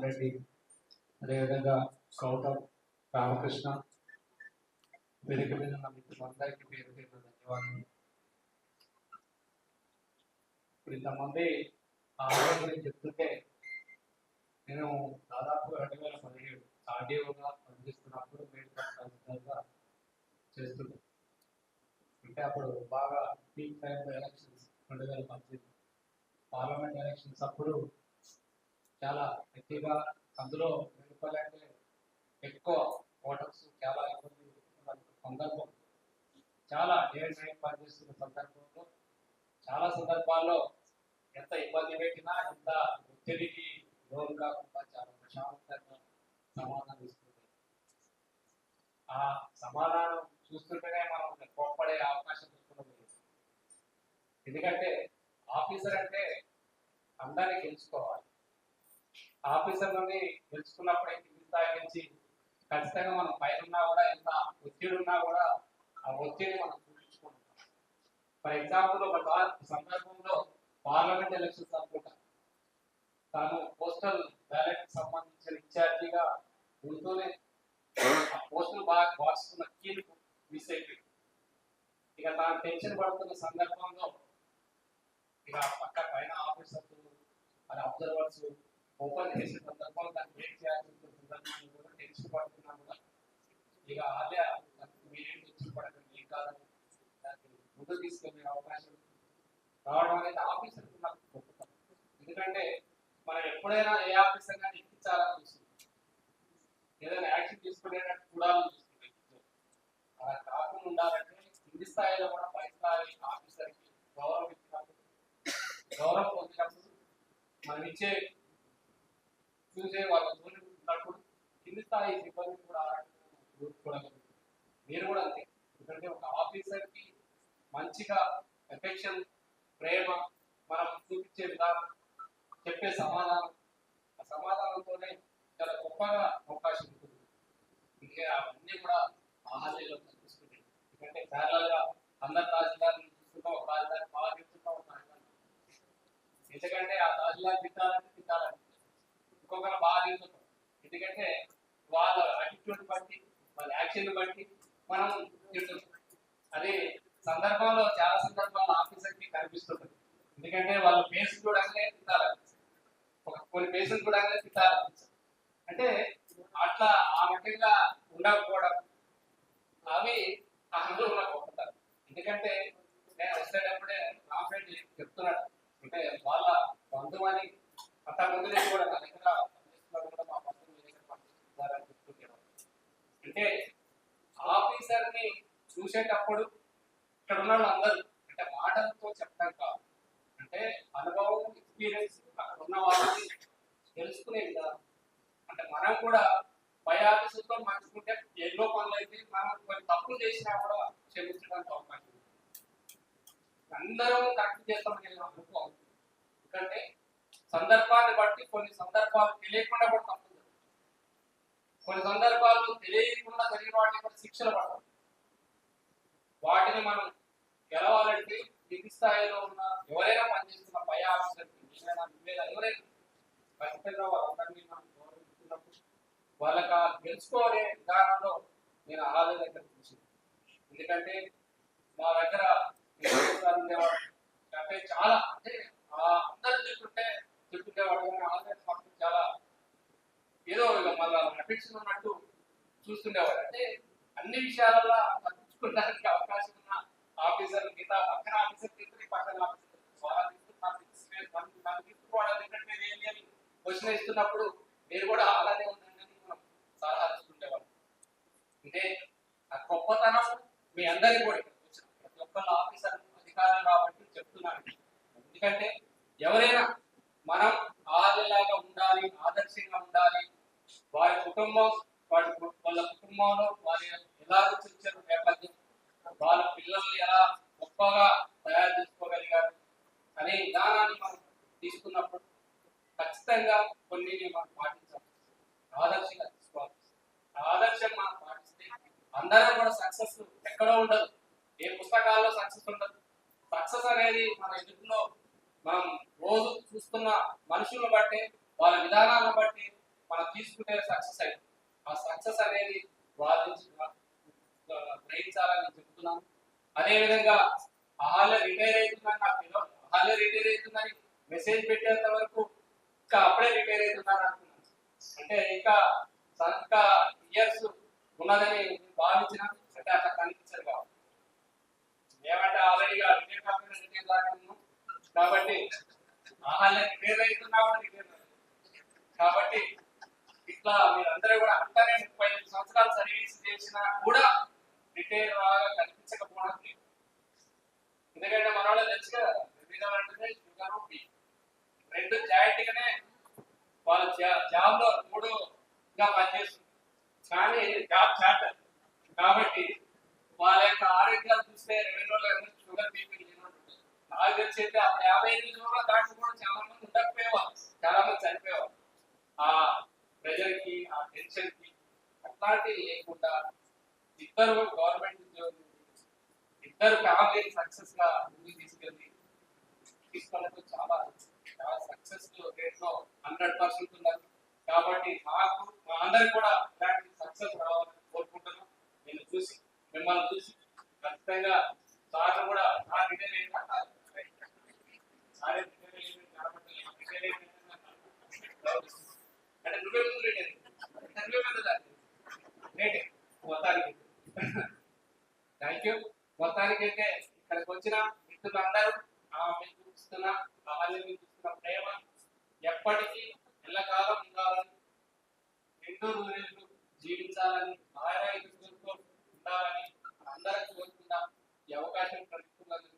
రామరెడ్డి, అదేవిధంగా గౌతమ్, రామకృష్ణ, వేదిక మీద ఉన్న మిత్రులందరికీ పేరు పేరు ధన్యవాదాలు. ఇప్పుడు ఇంతమంది ఆరోగ్యం గురించి చెప్తుంటే నేను దాదాపు 2017 ఆర్డీఓగా పనిచేస్తున్నప్పుడు మేడ్పల్లి తహసీల్దార్గా చేస్తున్నాను. అంటే అప్పుడు బాగా పీక్ టైంలో ఎలక్షన్స్ 2018 పార్లమెంట్ ఎలక్షన్స్ అప్పుడు చాలా ఎక్కువగా అందులో మేడ్పల్లి అంటే ఎక్కువ ఓటర్స్ చాలా ఇబ్బంది సందర్భం, చాలా డే అండ్ నైట్ పనిచేస్తున్న సందర్భంలో చాలా సందర్భాల్లో ఎంత ఇబ్బంది పెట్టినా ఎంత ఒత్తిడికి లోన్ కాకుండా చాలా ప్రశాంతంగా సమాధానం ఇస్తుంది. ఆ సమాధానం చూస్తుంటేనే మనం కోప్పడే అవకాశం వస్తున్నది. ఎందుకంటే ఆఫీసర్ అంటే అందరినీ గెలుచుకోవాలి. ఆఫీసర్లని గెలుచుకున్నప్పుడే కింది స్థాయి నుంచి ఖచ్చితంగా మనం పైన ఉన్నా కూడా ఎంత ఒత్తిడి ఉన్నా కూడా ఆ ఒత్తిడిని మనం చూపించుకుంటాం. ఫర్ ఎగ్జాంపుల్ ఒక సందర్భంలో పార్లమెంట్ ఎలక్షన్స్ అనుకుంటా, తాను పోస్టల్ బ్యాలెట్ సంబంధించిన ఇన్ఛార్జిగా ఉంటూనే ఆ పోస్టులు బాగా వాడుతున్న కీలు మిస్ అయిపోయింది. ఇక తాను టెన్షన్ పడుతున్న సందర్భంలో ఇక పక్క పైన ఆఫీసర్స్ మరి అబ్జర్వర్స్ ఓపెన్ చేసిన సందర్భంలో దాన్ని బ్రేక్ చేయాల్సిన సందర్భంలో కూడా టెన్షన్ పడుతున్నా కూడా ఇక అదే మీరేం టెన్షన్ పడకండి, ఏం కాదని దాన్ని ముందు తీసుకెళ్లే అవకాశం రావడం అనేది ఆఫీసర్ నాకు గొప్పతనం. ఎందుకంటే మనం ఎప్పుడైనా ఏ ఆఫీసర్ కానీ ఎక్కించాలని చూస్తుంది, ఏదైనా యాక్షన్ తీసుకునేటట్టు చూడాలని చూస్తుంది. అలా కాకుండా ఉండాలంటే కింది స్థాయిలో కూడా పై స్థాయి ఆఫీసర్కి గౌరవం ఇచ్చినప్పుడు, గౌరవం పొందినప్పుడు, మనం ఇచ్చే చూసే వాళ్ళ తోటి ఉన్నప్పుడు కింది స్థాయి సిబ్బంది కూడా చూసుకోవడం. మీరు కూడా అంతే. ఎందుకంటే ఒక ఆఫీసర్కి మంచిగా ఎఫెక్షన్, ప్రేమ మనం చూపించే విధానం, చెప్పే సమాధానం, ఆ సమాధానంతోనే చాలా గొప్పగా అవకాశం ఉంటుంది. ఇంకా అవన్నీ కూడా ఆహార్యంలో కనిపిస్తున్నాయి. ఎందుకంటే ప్యారల్గా అందరు తహసీల్దార్ని చూస్తున్నాం, ఒక తహసీల్దార్ బాగా చెప్తున్నాం, ఎందుకంటే ఆ తహసీల్దార్ తిట్టాలని ఇంకొకరు బాగా తింటున్నాం. ఎందుకంటే వాళ్ళ యాటిట్యూడ్ బట్టి, వాళ్ళ యాక్షన్ బట్టి మనం తింటున్నాం. అది సందర్భంలో చాలా సందర్భాలు ఆఫీసర్కి కనిపిస్తుంటుంది. ఎందుకంటే వాళ్ళ ఫేస్ చూడగానే తిట్టాలని, కొన్ని ఫేసులు చూడగానే తిట్టాలని, అంటే అట్లా ఆ రకంగా ఉండకపోవడం అవి అందులో ఉన్న గొప్పతనం. ఎందుకంటే నేను వచ్చేటప్పుడే నా ఫ్రెండ్ చెప్తున్నాడు, అంటే వాళ్ళ బంధువు అని అంత ముందు కూడా నా దగ్గర పనిచేస్తున్నా మా బంధువు మీ దగ్గర పనిచేస్తున్నారని చెప్తున్నాడు. అంటే ఆఫీసర్ని చూసేటప్పుడు ఇక్కడ ఉన్న అందరూ అంటే మాటలతో చెప్పడం కాదు, అంటే అనుభవం, ఎక్స్పీరియన్స్ అక్కడ ఉన్న వాళ్ళని తెలుసుకునే విధానం. అంటే మనం కూడా పై ఆఫీసులతో మంచుకుంటే ఎన్నో పనులు అయితే మనం కొన్ని తప్పులు చేసినా కూడా క్షమించడానికి అవకాశం ఉంది. అందరం కరెక్ట్ చేస్తామని నేను అనుకోవాలి. ఎందుకంటే సందర్భాన్ని బట్టి కొన్ని సందర్భాలు తెలియకుండా కూడా తప్పులు జరుగుతాయి, కొన్ని సందర్భాలు తెలియకుండా జరిగిన వాటికి కూడా శిక్షలు పడతాయి. వాటిని మనం గెలవాలంటే కింది స్థాయిలో ఉన్న ఎవరైనా పనిచేస్తున్న పై ఆఫీసర్కి ఎవరైనా ఖచ్చితంగా వాళ్ళందరినీ మనం గౌరవిస్తున్నప్పుడు వాళ్ళకి గెలుచుకోనే విధానంలో నేను ఆలయ దగ్గర చూసింది. ఎందుకంటే మా దగ్గర ఉండేవాడు అంటే చాలా, అంటే అందరూ తిట్టుండేవాడు, కానీ ఆలయ మాత్రం చాలా ఏదో ఇక మళ్ళీ అఫెక్షన్ ఉన్నట్టు చూస్తుండేవాడు. అంటే అన్ని విషయాలలో తప్పించుకోవడానికి అవకాశం ఉన్న ఆఫీసర్ మిగతా పక్కన ఆఫీసర్ పక్కన ఆఫీసర్ క్వశ్చన్ ఇస్తున్నప్పుడు మీరు కూడా అలానే ఉందని మనం సలహా ఇస్తుండేవాళ్ళు. అంటే ఆ గొప్పతనం మీ అందరికీ కూడా ప్రతి ఒక్కళ్ళ ఆఫీసర్ అధికారం కాబట్టి చెప్తున్నాను. ఎందుకంటే ఎవరైనా మనం ఆదిలాగా ఉండాలి, ఆదర్శంగా ఉండాలి, వారి కుటుంబం వాళ్ళ కుటుంబంలో వారి ఎలా వచ్చారు నేపథ్యం, వాళ్ళ పిల్లల్ని ఎలా గొప్పగా తయారు చేసుకోగలిగారు అనే విధానాన్ని మనం తీసుకున్నప్పుడు ఖచ్చితంగా కొన్ని మనం పాటించాలి, ఆదర్శంగా తీసుకోవాలి. ఆదర్శం మనం పాటిస్తే అందరం కూడా సక్సెస్ ఎక్కడో ఉండదు, ఏ పుస్తకాల్లో సక్సెస్ ఉండదు. సక్సెస్ అనేది మన ఎదుటిలో మనం రోజు చూస్తున్న మనుషులను బట్టి, వాళ్ళ విధానాలను బట్టి, మనం తీసుకుంటే సక్సెస్ అయింది. ఆ సక్సెస్ అనేది వాళ్ళు గ్రహించాలని చెప్తున్నాను. అదేవిధంగా హాల్లో రిటైర్ అవుతుందని నాకు తెలియదు. హాల్లో రిటైర్ అవుతుందని మెసేజ్ పెట్టేంత వరకు ఇంకా అప్పుడే రిటైర్ అవుతున్నారు అనుకున్నాను. అంటే ఇంకా ఇంకా ఇయర్స్ ఉన్నదని భావించిన అంటే అట్లా కనిపించదు కాబట్టి ఏమంటే ఆల్రెడీగా రిటైర్ కాకుండా రిటైర్ కాకుండా కాబట్టి హాల్లో రిటైర్ అవుతున్నా కూడా రిటైర్ కాబట్టి ఇట్లా మీరందరూ కూడా అంటనే 35 సంవత్సరాలు సర్వీస్ చేసినా కూడా రిటైర్ లాగా కనిపించకపోవడం లేదు. ఎందుకంటే మన వాళ్ళు తెలుసు కదా అంటే షుగర్ రెండు జాయింట్గానే వాళ్ళు జాబ్ లో మూడుగా పనిచేస్తుంది కానీ జాబ్ చాటర్ కాబట్టి వాళ్ళ యొక్క ఆరోగ్యాలు చూస్తే 2 రోజులు షుగర్ బీపీ లేనట్టు నాకు తెలిసి అయితే అప్పుడు 55 రోజుల దాకా కూడా చాలా మంది ఉండకపోయేవాళ్ళు, చాలా మంది చనిపోయేవాళ్ళు. ఆ ప్రెజర్ కి ఆ టెన్షన్ కి అట్లాంటివి లేకుండా ఇద్దరు గవర్నమెంట్ ఉద్యోగులు ఇద్దరు ఫ్యామిలీ సక్సెస్ గా ముందుకు తీసుకోవడానికి చాలా చాలా సక్సెస్ రేట్ లో 100% ఉన్నారు. కాబట్టి మాకు మా అందరికి కూడా ఇలాంటి సక్సెస్ రావాలని కోరుకుంటున్నాం. నేను చూసి మిమ్మల్ని చూసి ఖచ్చితంగా సార్ కూడా అంటే నువ్వే ముందు మొత్తానికి థ్యాంక్ యూ. మొత్తానికి అయితే ఇక్కడికి వచ్చిన మిత్రులందరూ మీకు చూస్తున్న మీకు చూస్తున్న ప్రేమ ఎప్పటికీ ఎల్లకాలం ఉండాలని, ఎన్నో రోజులు జీవించాలని, ఆరోగ్యంతో ఉండాలని అందరం కోరుకుందాం. ఈ అవకాశం ప్రతికూలంగా